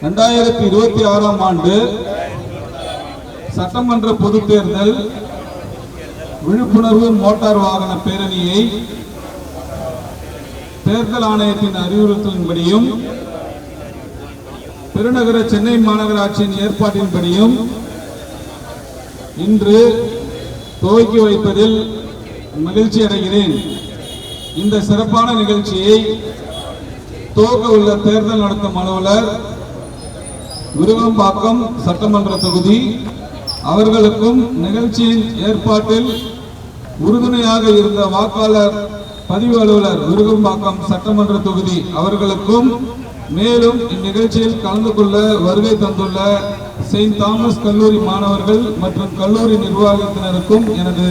2026ஆம் ஆண்டு சட்டமன்ற பொதுத் தேர்தல் விழிப்புணர்வு மோட்டார் வாகன பேரணியை தேர்தல் ஆணையத்தின் அறிவுறுத்தலின்படியும் பெருநகர சென்னை மாநகராட்சியின் ஏற்பாட்டின்படியும் இன்று துவக்கி வைப்பதில் மகிழ்ச்சி அடைகிறேன். இந்த சிறப்பான நிகழ்ச்சியை துவக்க உள்ள தேர்தல் நடத்தும் அலுவலர், விருகம்பாக்கம் சட்டமன்ற தொகுதி அவர்களுக்கும் நிகழ்ச்சியின் ஏற்பாட்டில் உறுதுணையாக இருந்த வாக்காளர் பதிவு அலுவலர், விருகம்பாக்கம் சட்டமன்ற தொகுதி அவர்களுக்கும், மேலும் இந்நிகழ்ச்சியில் கலந்து கொள்ள வருகை தந்துள்ள செயின்ட் தாமஸ் கல்லூரி மாணவர்கள் மற்றும் கல்லூரி நிர்வாகத்தினருக்கும் எனது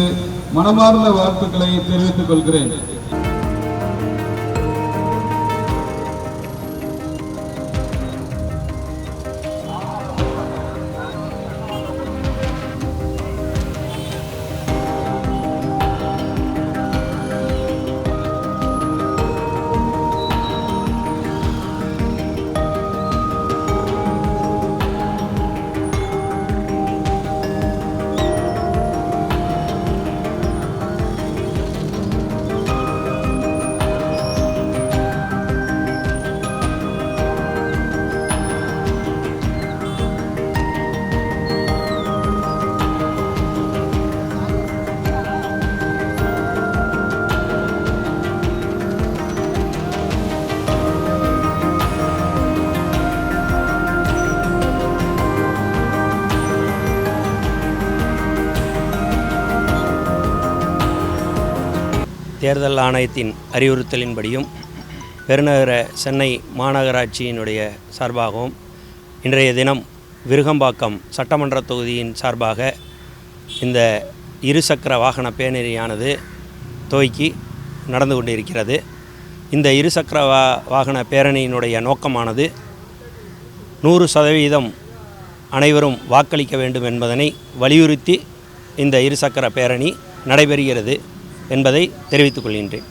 மனமார்ந்த வாழ்த்துக்களை தெரிவித்துக் கொள்கிறேன். தேர்தல் ஆணையத்தின் அறிவுறுத்தலின்படியும் பெருநகர சென்னை மாநகராட்சியினுடைய சார்பாகவும் இன்றைய தினம் விருகம்பாக்கம் சட்டமன்ற தொகுதியின் சார்பாக இந்த இருசக்கர வாகன பேரணியானது துவக்கி நடந்து கொண்டிருக்கிறது. இந்த இருசக்கர வாகன பேரணியினுடைய நோக்கமானது 100% அனைவரும் வாக்களிக்க வேண்டும் என்பதனை வலியுறுத்தி இந்த இருசக்கர பேரணி நடைபெறுகிறது என்பதை தெரிவித்துக் கொள்கின்றேன்.